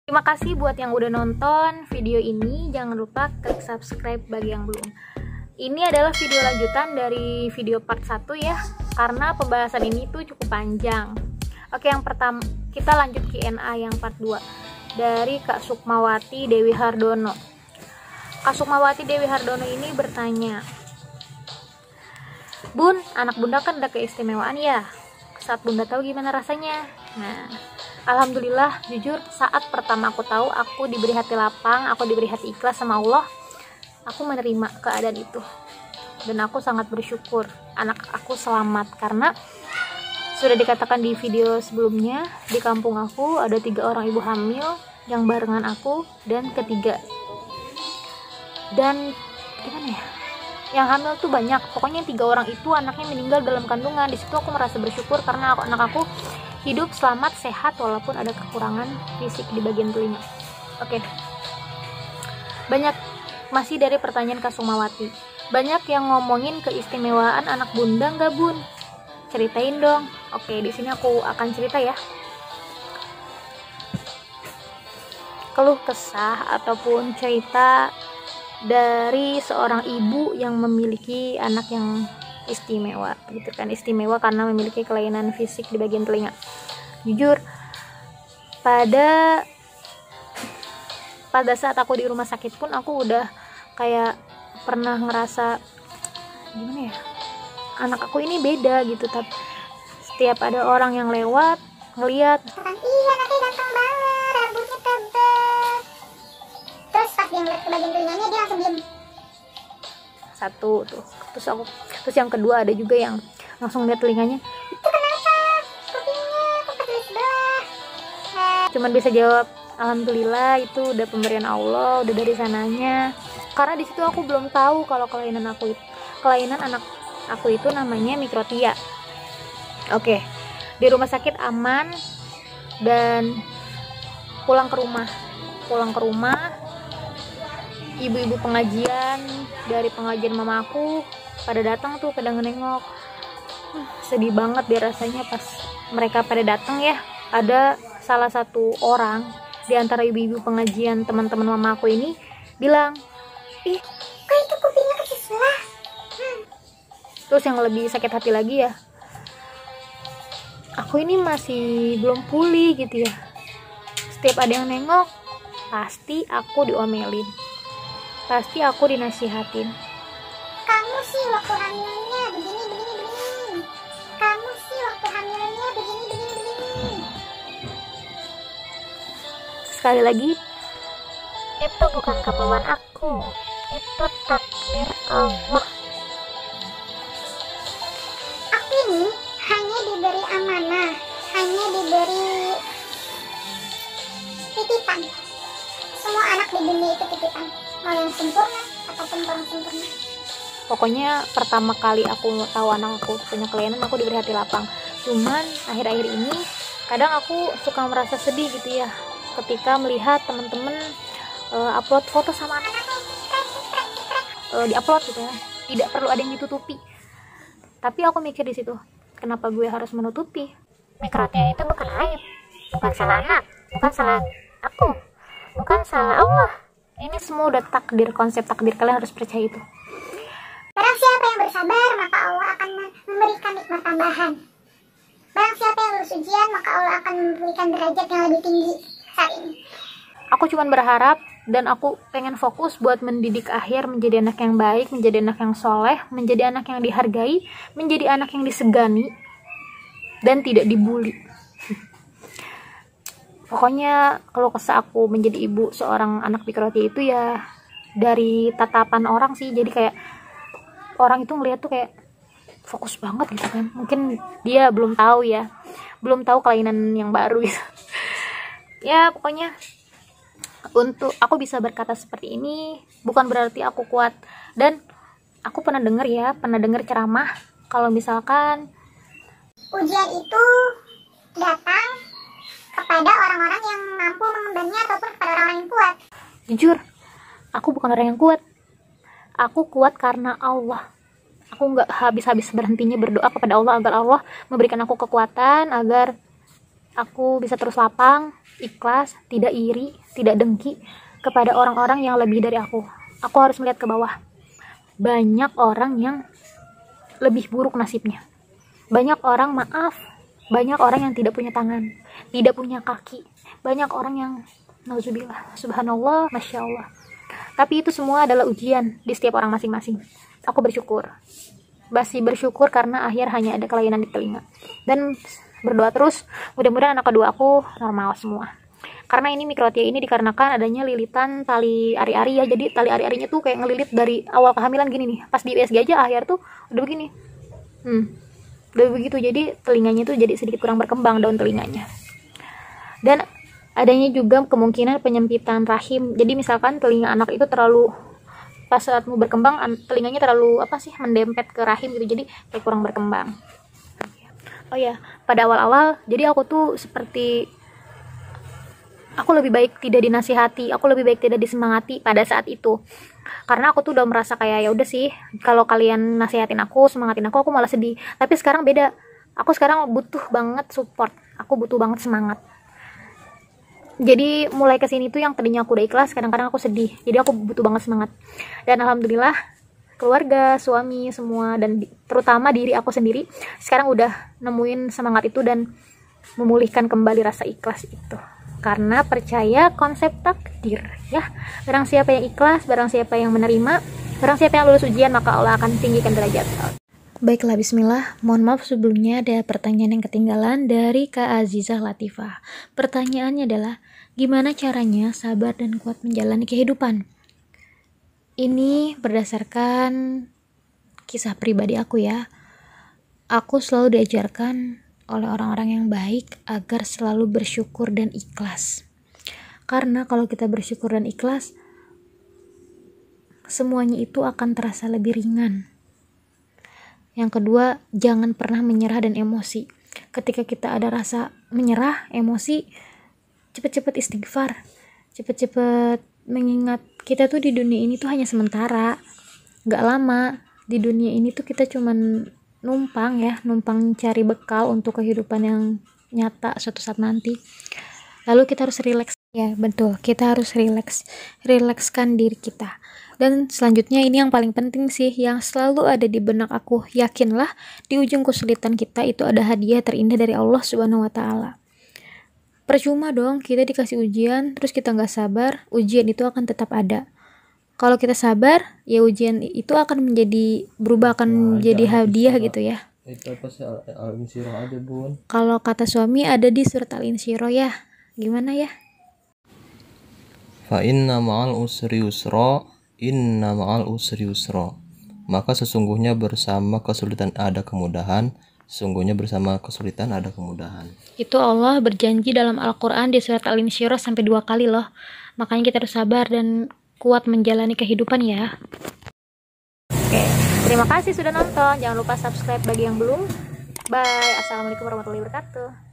Terima kasih buat yang udah nonton video ini. Jangan lupa klik subscribe bagi yang belum. Ini adalah video lanjutan dari video part 1 ya, karena pembahasan ini tuh cukup panjang. Oke, yang pertama kita lanjut Q&A yang part 2 dari Kak Sukmawati Dewi Hardono. Kak Sukmawati Dewi Hardono ini bertanya, Bun, anak bunda kan ada keistimewaan ya. Saat bunda tahu gimana rasanya? Nah, alhamdulillah, jujur saat pertama aku tahu, aku diberi hati lapang, aku diberi hati ikhlas sama Allah. Aku menerima keadaan itu. Dan aku sangat bersyukur anak aku selamat, karena sudah dikatakan di video sebelumnya, di kampung aku ada 3 orang ibu hamil yang barengan aku dan ketiga. Dan gimana ya? Yang hamil tuh banyak. Pokoknya 3 orang itu anaknya meninggal dalam kandungan. Di situ aku merasa bersyukur karena anak aku hidup selamat, sehat, walaupun ada kekurangan fisik di bagian telinga. Oke. Banyak masih dari pertanyaan Kak Sukmawati. Banyak yang ngomongin keistimewaan anak bunda nggak, Bun? Ceritain dong. Oke, di sini aku akan cerita ya. Keluh kesah ataupun cerita dari seorang ibu yang memiliki anak yang istimewa gitu kan. Istimewa karena memiliki kelainan fisik di bagian telinga. Jujur, pada saat aku di rumah sakit pun aku udah kayak pernah ngerasa gimana ya, anak aku ini beda gitu. Tapi setiap ada orang yang lewat ngeliat, iya anaknya ganteng banget, rambutnya tebal. Terus pas dia ngeliat ke bagian telinganya, dia langsung diem. Satu tuh. Terus yang kedua ada juga yang langsung lihat telinganya, Itu kenapa? Kupingnya kok pas di sebelah? cuman bisa jawab alhamdulillah, itu udah pemberian Allah, udah dari sananya. Karena di situ aku belum tahu kalau kelainan anak aku itu namanya mikrotia. Oke, di rumah sakit aman dan pulang ke rumah ibu-ibu pengajian dari pengajian mama aku pada datang tuh, pada nengok. Sedih banget dia rasanya pas mereka pada datang ya. Ada salah satu orang di antara ibu-ibu pengajian teman-teman mama aku ini bilang, ih, Kok itu kupingnya ke sebelah? terus yang lebih sakit hati lagi ya, aku ini masih belum pulih gitu ya. Setiap ada yang nengok, pasti aku diomelin, pasti aku dinasihatin. Kamu sih waktu hamilnya begini. Kamu sih waktu hamilnya begini. Sekali lagi, Itu bukan kemauan aku, itu takdir Allah. Aku ini hanya diberi amanah, hanya diberi titipan. Semua anak di dunia itu titipan, mau yang sempurna ataupun kurang sempurna. pokoknya pertama kali aku tahu anak aku punya kelainan, aku diberi hati lapang. Cuman akhir-akhir ini kadang aku suka merasa sedih gitu ya, ketika melihat temen-temen upload foto sama anak, diupload gitu ya, tidak perlu ada yang ditutupi. Tapi aku mikir di situ, kenapa gue harus menutupi? Mikrotia itu bukan aib, bukan salah anak, bukan salah aku, bukan salah Allah. Ini semua udah takdir, konsep takdir, kalian harus percaya itu. Barang siapa yang bersabar, maka Allah akan memberikan nikmat tambahan. Barang siapa yang lulus ujian, maka Allah akan memberikan derajat yang lebih tinggi saat ini. Aku cuman berharap dan aku pengen fokus buat mendidik Akhir menjadi anak yang baik, menjadi anak yang soleh, menjadi anak yang dihargai, menjadi anak yang disegani, dan tidak dibully. Pokoknya kalau kesah aku menjadi ibu seorang anak mikrotia itu ya dari tatapan orang sih. Jadi kayak orang itu ngeliat tuh kayak fokus banget gitu kan. Mungkin dia belum tahu ya, belum tahu kelainan yang baru gitu. Ya pokoknya untuk aku bisa berkata seperti ini bukan berarti aku kuat. Dan aku pernah dengar ceramah kalau misalkan Ujian itu datang kepada orang-orang yang mampu mengembannya ataupun kepada orang yang kuat. jujur, aku bukan orang yang kuat. Aku kuat karena Allah. Aku nggak habis-habis berhentinya berdoa kepada Allah agar Allah memberikan aku kekuatan, agar aku bisa terus lapang, ikhlas, tidak iri, tidak dengki kepada orang-orang yang lebih dari aku. Aku harus melihat ke bawah. Banyak orang yang lebih buruk nasibnya. Banyak orang maaf, banyak orang yang tidak punya tangan, tidak punya kaki. Banyak orang yang nauzubillah, subhanallah, masya Allah. Tapi itu semua adalah ujian di setiap orang masing-masing. Aku bersyukur. Masih bersyukur karena akhir hanya ada kelainan di telinga. Dan berdoa terus, mudah-mudahan anak kedua aku normal semua. Karena ini mikrotia ini dikarenakan adanya lilitan tali ari-ari ya. Jadi tali ari-arinya tuh kayak ngelilit dari awal kehamilan gini nih. Pas di USG aja akhir tuh udah begini. Udah begitu. Jadi telinganya tuh jadi sedikit kurang berkembang daun telinganya. Dan adanya juga kemungkinan penyempitan rahim. Jadi misalkan telinga anak itu terlalu, pas saat mau berkembang telinganya terlalu mendempet ke rahim gitu, jadi kayak kurang berkembang. Oh ya, pada awal-awal jadi aku tuh seperti, aku lebih baik tidak dinasihati, aku lebih baik tidak disemangati pada saat itu, karena aku tuh udah merasa kayak ya udah sih, kalau kalian nasihatin aku, semangatin aku malah sedih. Tapi sekarang beda, aku sekarang butuh banget support, aku butuh banget semangat. Jadi mulai kesini tuh yang tadinya aku udah ikhlas, kadang-kadang aku sedih, jadi aku butuh banget semangat. Dan alhamdulillah keluarga, suami, semua, dan terutama diri aku sendiri sekarang udah nemuin semangat itu dan memulihkan kembali rasa ikhlas itu, karena percaya konsep takdir ya. Barang siapa yang ikhlas, barang siapa yang menerima, barang siapa yang lulus ujian, maka Allah akan tinggikan derajat. Baiklah, bismillah. Mohon maaf sebelumnya ada pertanyaan yang ketinggalan dari Kak Azizah Latifah. Pertanyaannya adalah, gimana caranya sabar dan kuat menjalani kehidupan? Ini berdasarkan kisah pribadi aku ya. Aku selalu diajarkan oleh orang-orang yang baik agar selalu bersyukur dan ikhlas. Karena kalau kita bersyukur dan ikhlas, semuanya itu akan terasa lebih ringan. Yang kedua, jangan pernah menyerah dan emosi. Ketika kita ada rasa menyerah, emosi, cepet-cepet istighfar, cepet-cepet mengingat kita tuh di dunia ini tuh hanya sementara, gak lama. Di dunia ini tuh kita cuman numpang cari bekal untuk kehidupan yang nyata suatu saat nanti. Lalu kita harus rileks ya, betul, kita harus rilekskan diri kita. Dan selanjutnya ini yang paling penting sih, yang selalu ada di benak aku, yakinlah di ujung kesulitan kita itu ada hadiah terindah dari Allah Subhanahu wa Ta'ala. Percuma dong kita dikasih ujian terus kita nggak sabar, ujian itu akan tetap ada. Kalau kita sabar, ya ujian itu akan berubah akan menjadi hadiah gitu ya. Itu apa sih Al-Insyirah ada, Bun? Kalau kata suami ada di surat Al-Insyirah ya. Gimana ya? Fa inna ma'al usri yusra, inna ma'al usri yusra. Maka sesungguhnya bersama kesulitan ada kemudahan, sesungguhnya bersama kesulitan ada kemudahan. Itu Allah berjanji dalam Al-Quran di surat Al-Insyirah sampai 2 kali loh. Makanya kita harus sabar dan kuat menjalani kehidupan ya. Oke, terima kasih sudah nonton. Jangan lupa subscribe bagi yang belum. Bye. Assalamualaikum warahmatullahi wabarakatuh.